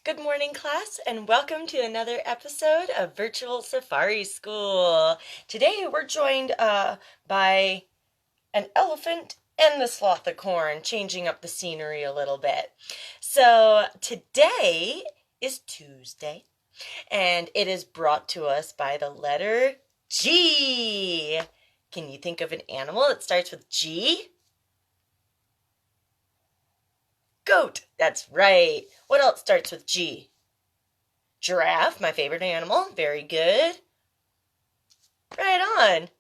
Good morning, class, and welcome to another episode of Virtual Safari School. Today we're joined by an elephant and the slothicorn, changing up the scenery a little bit. So today is Tuesday, and it is brought to us by the letter G. Can you think of an animal that starts with G? Goat. That's right. What else starts with G? Giraffe, my favorite animal. Very good. Right on.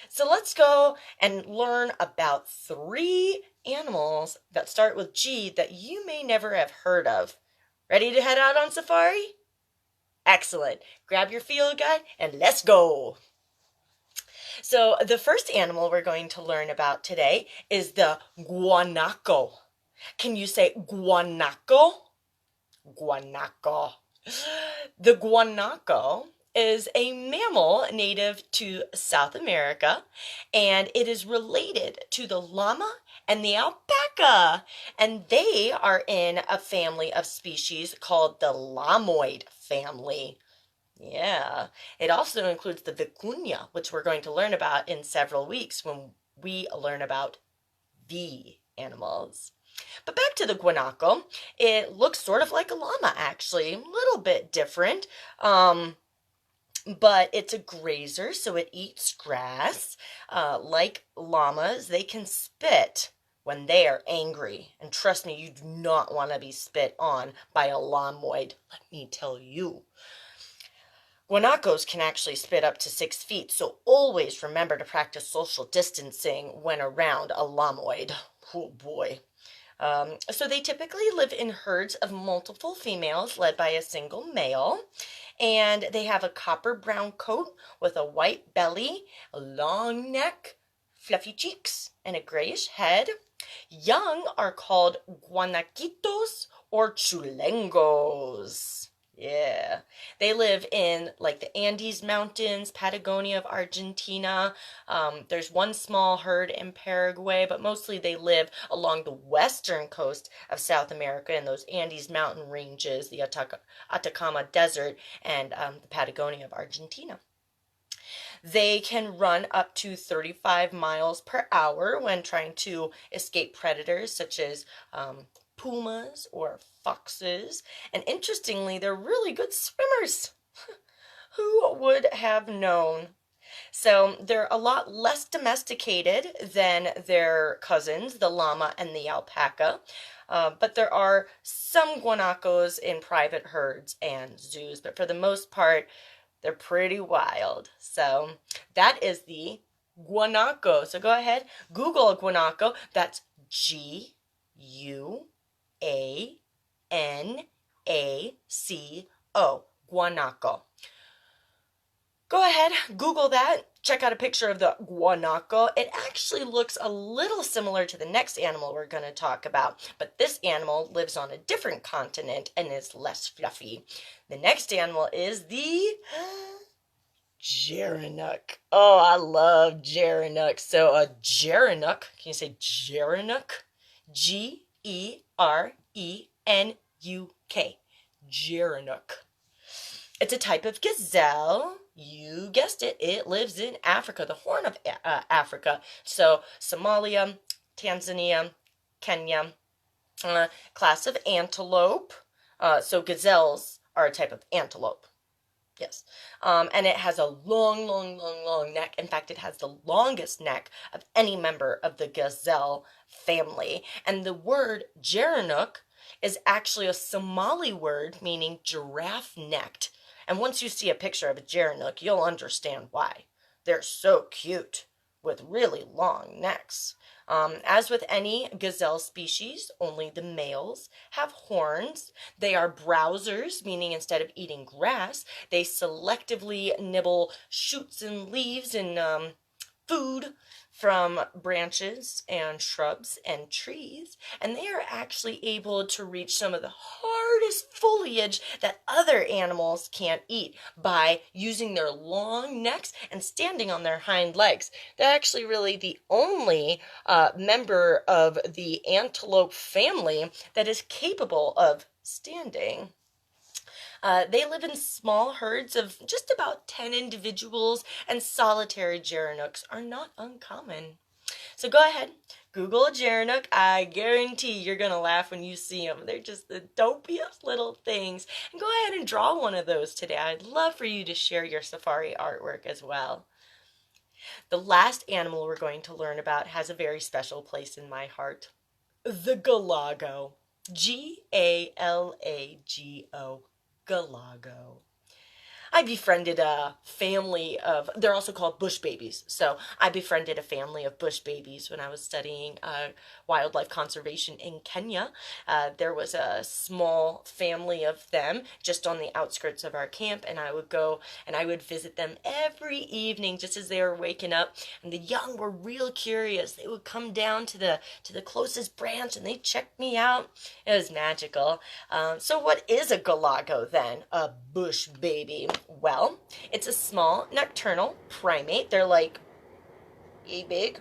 So let's go and learn about three animals that start with G that you may never have heard of. Ready to head out on safari? Excellent. Grab your field guide and let's go. So the first animal we're going to learn about today is the guanaco. Can you say guanaco? Guanaco. The guanaco is a mammal native to South America, and it is related to the llama and the alpaca, and they are in a family of species called the llamoid family. Yeah, it also includes the vicuña, which we're going to learn about in several weeks when we learn about the animals. But back to the guanaco, it looks sort of like a llama, actually, a little bit different. But it's a grazer, so it eats grass. Like llamas, they can spit when they are angry. And trust me, you do not want to be spit on by a llamoid, let me tell you. Guanacos can actually spit up to 6 feet, so always remember to practice social distancing when around a llamoid. Oh boy. So they typically live in herds of multiple females led by a single male, and they have a copper brown coat with a white belly, a long neck, fluffy cheeks, and a grayish head. Young are called guanaquitos or chulengos. Yeah, they live in like the Andes Mountains, Patagonia of Argentina. There's one small herd in Paraguay, but mostly they live along the western coast of South America in those Andes mountain ranges, the Atacama Desert, and the Patagonia of Argentina. They can run up to 35 miles per hour when trying to escape predators such as pumas or foxes. And interestingly, they're really good swimmers. Who would have known? So they're a lot less domesticated than their cousins, the llama and the alpaca. But there are some guanacos in private herds and zoos, but for the most part, they're pretty wild. So that is the guanaco. So go ahead, Google a guanaco. That's Guanaco. Guanaco. Go ahead, Google that. Check out a picture of the guanaco. It actually looks a little similar to the next animal we're going to talk about, but this animal lives on a different continent and is less fluffy. The next animal is the Gerenuk. Oh, I love Gerenuk. So a Gerenuk, can you say Gerenuk? Gerenuk. Gerenuk. It's a type of gazelle. You guessed it. It lives in Africa, the Horn of Africa. So Somalia, Tanzania, Kenya. Class of antelope. So gazelles are a type of antelope. Yes. And it has a long neck. In fact, it has the longest neck of any member of the gazelle family. And the word Gerenuk is actually a Somali word meaning giraffe-necked. And once you see a picture of a Gerenuk, you'll understand why. They're so cute with really long necks. As with any gazelle species, only the males have horns. They are browsers, meaning instead of eating grass, they selectively nibble shoots and leaves and food from branches and shrubs and trees, and they are actually able to reach some of the hardest foliage that other animals can't eat by using their long necks and standing on their hind legs. They're actually really the only member of the antelope family that is capable of standing. They live in small herds of just about 10 individuals, and solitary Gerenuks are not uncommon. So go ahead, Google a Gerenuk. I guarantee you're going to laugh when you see them. They're just the dopiest little things. And go ahead and draw one of those today. I'd love for you to share your safari artwork as well. The last animal we're going to learn about has a very special place in my heart. The Galago. Galago. Galago. I befriended a family of, they're also called bush babies. So I befriended a family of bush babies when I was studying wildlife conservation in Kenya. There was a small family of them just on the outskirts of our camp, and I would go and I would visit them every evening just as they were waking up. And the young were real curious. They would come down to the closest branch and they'd check me out. It was magical. So what is a Galago then? A bush baby. Well, it's a small nocturnal primate. They're like big.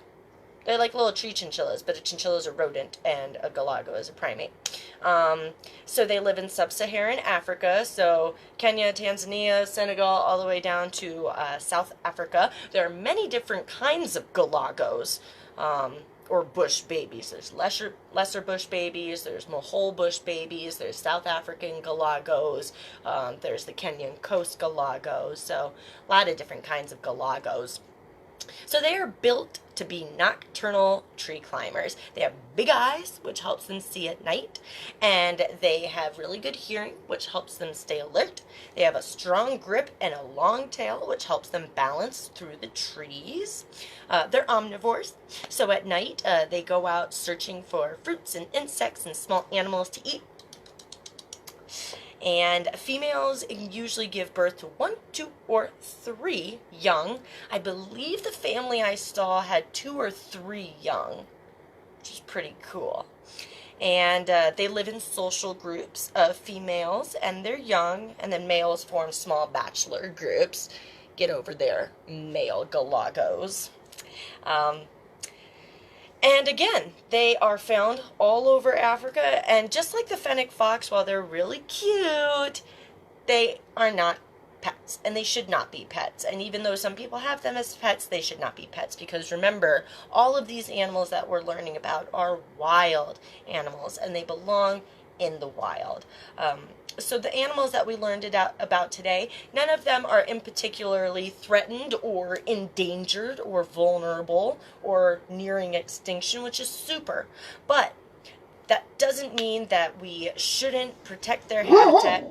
They're like little tree chinchillas, but a chinchilla is a rodent and a Galago is a primate. So they live in sub-Saharan Africa, so Kenya, Tanzania, Senegal, all the way down to South Africa. There are many different kinds of Galagos. Or bush babies. There's lesser bush babies, there's Mohole bush babies, there's South African Galagos, there's the Kenyan coast Galagos, so a lot of different kinds of Galagos. So they are built to be nocturnal tree climbers. They have big eyes, which helps them see at night, and they have really good hearing, which helps them stay alert. They have a strong grip and a long tail, which helps them balance through the trees. They're omnivores, so at night they go out searching for fruits and insects and small animals to eat. And females usually give birth to 1, 2, or 3 young. I believe the family I saw had 2 or 3 young, which is pretty cool. And they live in social groups of females and they're young, and then males form small bachelor groups. Get over there, male Galagos. And again, they are found all over Africa, and just like the fennec fox, while they're really cute, they are not pets, and they should not be pets. And even though some people have them as pets, they should not be pets, because remember, all of these animals that we're learning about are wild animals, and they belong in the wild. So the animals that we learned about today, none of them are in particularly threatened or endangered or vulnerable or nearing extinction, which is super. But that doesn't mean that we shouldn't protect their habitat.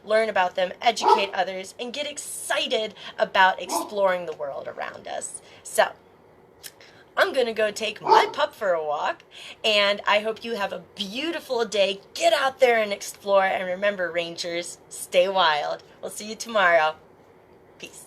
Learn about them, educate others, and get excited about exploring the world around us. So, I'm going to go take my pup for a walk, and I hope you have a beautiful day. Get out there and explore, and remember, Rangers, stay wild. We'll see you tomorrow. Peace.